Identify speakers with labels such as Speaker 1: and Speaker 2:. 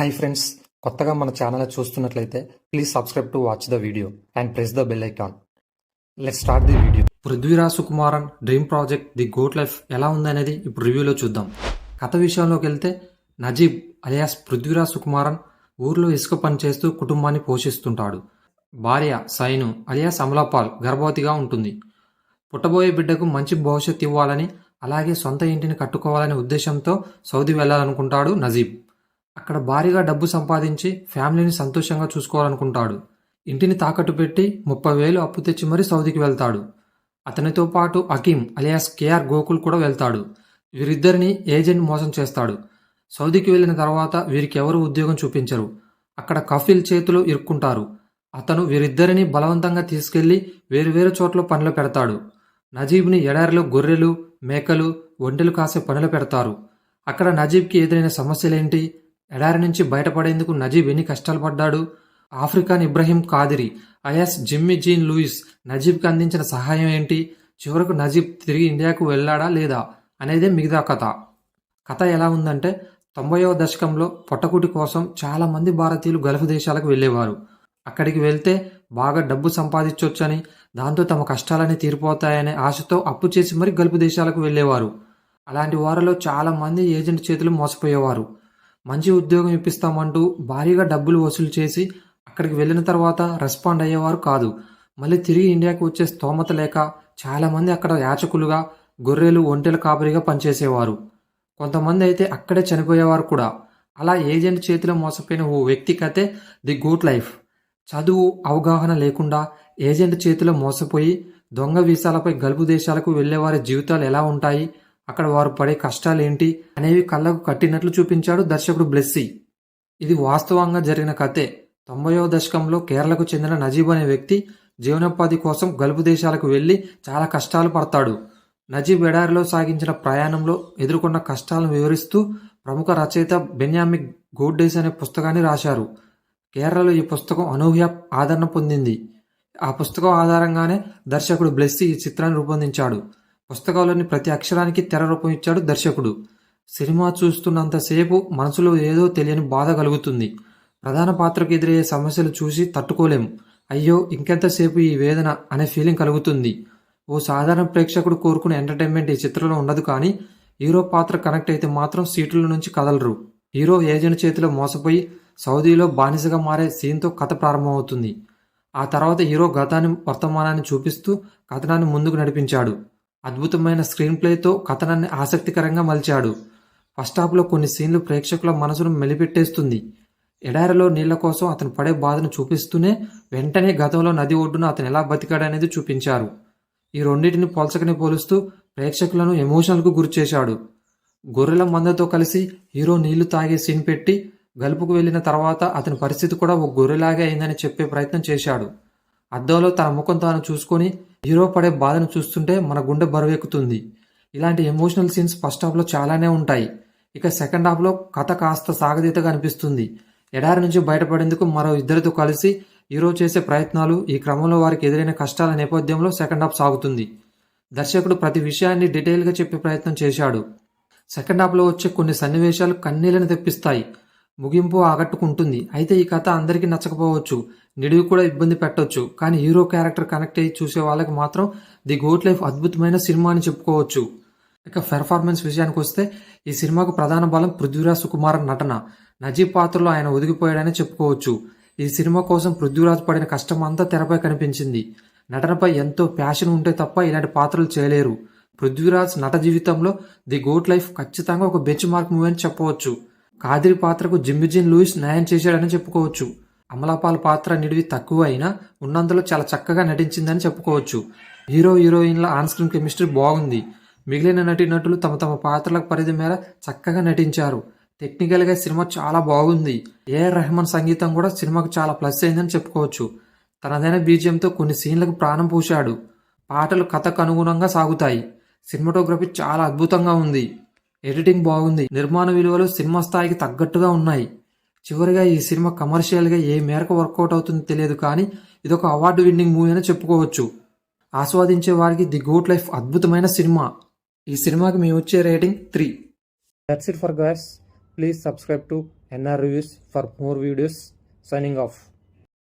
Speaker 1: Hi friends, కొత్తగా మన channel చూస్తున్నట్లయితే please subscribe to watch the video and press the bell icon. Let's start the video. Prithviraj Sukumaran dream project The Goat Life ఎలా ఉందనేది ఇప్పుడు రివ్యూలో చూద్దాం. కథ విషయంలోకి వెళ్తే నజీబ్ అలియాస్ పృథ్వీరాజ్ సుకుమారన్ ఊర్లో ఇసుక పని చేస్తూ కుటుంబాన్ని పోషిస్తుంటాడు. భార్య సైను అలియాస్ అమలాపాల్ గర్భవతిగా ఉంటుంది. పుట్టబోయే బిడ్డకు మంచి భవిష్యత్తు ఇవ్వాలని, అలాగే సొంత ఇంటిని కట్టుకోవాలనే ఉద్దేశంతో సౌదీ వెళ్లాలనుకుంటాడు నజీబ్. అక్కడ భారీగా డబ్బు సంపాదించి ఫ్యామిలీని సంతోషంగా చూసుకోవాలనుకుంటాడు. ఇంటిని తాకట్టు పెట్టి 30,000 అప్పు తెచ్చి మరీ సౌదీకి వెళ్తాడు. అతనితో పాటు అకీం అలియాస్ కేఆర్ గోకుల్ కూడా వెళ్తాడు. వీరిద్దరిని ఏజెంట్ మోసం చేస్తాడు. సౌదీకి వెళ్లిన తర్వాత వీరికి ఎవరు ఉద్యోగం చూపించరు. అక్కడ కఫీల్ చేతిలో ఇరుక్కుంటారు. అతను వీరిద్దరిని బలవంతంగా తీసుకెళ్లి వేరువేరు చోట్ల పనులు పెడతాడు. నజీబ్ని ఎడారిలో గొర్రెలు, మేకలు, ఒంటెలు కాసే పనులు పెడతారు. అక్కడ నజీబ్కి ఎదురైన సమస్యలేంటి, ఎడారి నుంచి బయటపడేందుకు నజీబ్ ఎన్ని కష్టాలు పడ్డాడు, African Ibrahim Kadiri alias Jimmy Jean Louis నజీబ్కి అందించిన సహాయం ఏంటి, చివరకు నజీబ్ తిరిగి ఇండియాకు వెళ్ళాడా లేదా అనేదే మిగతా కథ. కథ ఎలా ఉందంటే 90వ దశకంలో పొట్టకుటి కోసం చాలామంది భారతీయులు గల్ఫ్ దేశాలకు వెళ్ళేవారు. అక్కడికి వెళ్తే బాగా డబ్బు సంపాదించవచ్చని, దాంతో తమ కష్టాలని తీరిపోతాయనే ఆశతో అప్పు చేసి మరీ గల్ఫ్ దేశాలకు వెళ్ళేవారు. అలాంటి వారిలో చాలామంది ఏజెంట్ చేతులు మోసపోయేవారు. మంచి ఉద్యోగం ఇప్పిస్తామంటూ భారీగా డబ్బులు వసూలు చేసి అక్కడికి వెళ్ళిన తర్వాత రెస్పాండ్ అయ్యేవారు కాదు. మళ్ళీ తిరిగి ఇండియాకు వచ్చే స్తోమత లేక చాలామంది అక్కడ యాచకులుగా, గొర్రెలు, ఒంటెల కాపరిగా పనిచేసేవారు. కొంతమంది అయితే అక్కడే చనిపోయేవారు కూడా. అలా ఏజెంట్ చేతిలో మోసపోయిన ఓ వ్యక్తి కథే ది గోట్ లైఫ్. చదువు, అవగాహన లేకుండా ఏజెంట్ చేతిలో మోసపోయి దొంగ వీసాలపై గల్ఫ్ దేశాలకు వెళ్లేవారి జీవితాలు ఎలా ఉంటాయి, అక్కడ వారు పడే కష్టాలేంటి అనేవి కళ్ళకు కట్టినట్లు చూపించాడు దర్శకుడు బ్లెస్సీ. ఇది వాస్తవంగా జరిగిన కథే. 90వ దశకంలో కేరళకు చెందిన నజీబ్ అనే వ్యక్తి జీవనోపాధి కోసం గల్ఫ్ దేశాలకు వెళ్లి చాలా కష్టాలు పడతాడు. నజీబ్ ఎడారిలో సాగించిన ప్రయాణంలో ఎదుర్కొన్న కష్టాలను వివరిస్తూ ప్రముఖ రచయిత బెన్యామిన్ గోడ్డేస్ అనే పుస్తకాన్ని రాశారు. కేరళలో ఈ పుస్తకం అనూహ్య ఆదరణ పొందింది. ఆ పుస్తకం ఆధారంగానే దర్శకుడు బ్లెస్సీ ఈ చిత్రాన్ని రూపొందించాడు. పుస్తకంలోని ప్రతి అక్షరానికి తెర రూపం ఇచ్చాడు దర్శకుడు. సినిమా చూస్తున్నంతసేపు మనసులో ఏదో తెలియని బాధ కలుగుతుంది. ప్రధాన పాత్రకు ఎదురయ్యే సమస్యలు చూసి తట్టుకోలేం. అయ్యో ఇంకెంతసేపు ఈ వేదన అనే ఫీలింగ్ కలుగుతుంది. ఓ సాధారణ ప్రేక్షకుడు కోరుకునే ఎంటర్టైన్మెంట్ ఈ చిత్రంలో ఉండదు. కానీ హీరో పాత్ర కనెక్ట్ అయితే మాత్రం సీట్ల నుంచి కదలరు. హీరో ఏజెంట్ చేతిలో మోసపోయి సౌదీలో బానిసగా మారే సీన్తో కథ ప్రారంభమవుతుంది. ఆ తర్వాత హీరో గతాన్ని, వర్తమానాన్ని చూపిస్తూ కథనాన్ని ముందుకు నడిపించాడు. అద్భుతమైన స్క్రీన్ ప్లేతో కథనాన్ని ఆసక్తికరంగా మలిచాడు. ఫస్ట్ హాఫ్లో కొన్ని సీన్లు ప్రేక్షకుల మనసును మెలిపెట్టేస్తుంది. ఎడారిలో నీళ్ల కోసం అతను పడే బాధను చూపిస్తూనే వెంటనే గతంలో నది ఒడ్డున అతను ఎలా బతికాడనేది చూపించారు. ఈ రెండింటిని పోలుస్తూ ప్రేక్షకులను ఎమోషనల్కు గురిచేశాడు. గొర్రెల మందతో కలిసి హీరో నీళ్లు తాగే సీన్ పెట్టి గల్ఫ్కు వెళ్లిన తర్వాత అతని పరిస్థితి కూడా ఒక గొర్రెలాగే అయిందని చెప్పే ప్రయత్నం చేశాడు. అద్దంలో తన ముఖం తాను చూసుకొని హీరో పడే బాధను చూస్తుంటే మన గుండె బరువెక్కుతుంది. ఇలాంటి ఎమోషనల్ సీన్స్ ఫస్ట్ హాఫ్లో చాలానే ఉంటాయి. ఇక సెకండ్ హాఫ్లో కథ కాస్త సాగదీతగా అనిపిస్తుంది. ఎడారి నుంచి బయటపడేందుకు మరో ఇద్దరితో కలిసి హీరో చేసే ప్రయత్నాలు, ఈ క్రమంలో వారికి ఎదురైన కష్టాల నేపథ్యంలో సెకండ్ హాఫ్ సాగుతుంది. దర్శకుడు ప్రతి విషయాన్ని డీటెయిల్గా చెప్పే ప్రయత్నం చేశాడు. సెకండ్ హాఫ్లో వచ్చే కొన్ని సన్నివేశాలు కన్నీళ్లను తెప్పిస్తాయి. ముగింపు ఆకట్టుకుంటుంది. అయితే ఈ కథ అందరికీ నచ్చకపోవచ్చు, నిడివి కూడా ఇబ్బంది పెట్టవచ్చు. కానీ హీరో క్యారెక్టర్ కనెక్ట్ అయ్యి చూసే వాళ్ళకి మాత్రం ది గోట్ లైఫ్ అద్భుతమైన సినిమా అని చెప్పుకోవచ్చు. ఇక పెర్ఫార్మెన్స్ విషయానికి వస్తే ఈ సినిమాకు ప్రధాన బలం పృథ్వీరాజ్ సుకుమారన్ నటన. నజీబ్ పాత్రలో ఆయన ఒదిగిపోయాడని చెప్పుకోవచ్చు. ఈ సినిమా కోసం పృథ్వీరాజ్ పడిన కష్టం అంతా తెరపై కనిపించింది. నటనపై ఎంతో ప్యాషన్ ఉంటే తప్ప ఇలాంటి పాత్రలు చేయలేరు. పృథ్వీరాజ్ నట జీవితంలో ది గోట్ లైఫ్ ఖచ్చితంగా ఒక బెంచ్ మార్క్ మూవీ అని చెప్పవచ్చు. కాదిరి పాత్రకు జిమ్మీ జీన్ లూయిస్ న్యాయం చేశాడని చెప్పుకోవచ్చు. అమలాపాల్ పాత్ర నిడివి తక్కువ అయినా ఉన్నందులో చాలా చక్కగా నటించిందని చెప్పుకోవచ్చు. హీరో, హీరోయిన్ల ఆన్ స్క్రీన్ కెమిస్ట్రీ బాగుంది. మిగిలిన నటీనటులు తమ తమ పాత్రల పరిధి మేర చక్కగా నటించారు. టెక్నికల్గా సినిమా చాలా బాగుంది. ఏఆర్ రెహమాన్ సంగీతం కూడా సినిమాకు చాలా ప్లస్ అయిందని చెప్పుకోవచ్చు. తనదైన బీజియంతో కొన్ని సీన్లకు ప్రాణం పూశాడు. పాటలు కథకు అనుగుణంగా సాగుతాయి. సినిమాటోగ్రఫీ చాలా అద్భుతంగా ఉంది. ఎడిటింగ్ బాగుంది. నిర్మాణ విలువలు సినిమా స్థాయికి తగ్గట్టుగా ఉన్నాయి. చివరిగా ఈ సినిమా కమర్షియల్గా ఏ మేరకు వర్కౌట్ అవుతుందో తెలియదు, కానీ ఇదొక అవార్డు విన్నింగ్ మూవీ అని చెప్పుకోవచ్చు. ఆస్వాదించే వారికి ది గోట్ లైఫ్ అద్భుతమైన సినిమా. ఈ సినిమాకి మేము వచ్చే rating 3. That's it for guys. Please subscribe to NR Reviews for more videos. Signing off.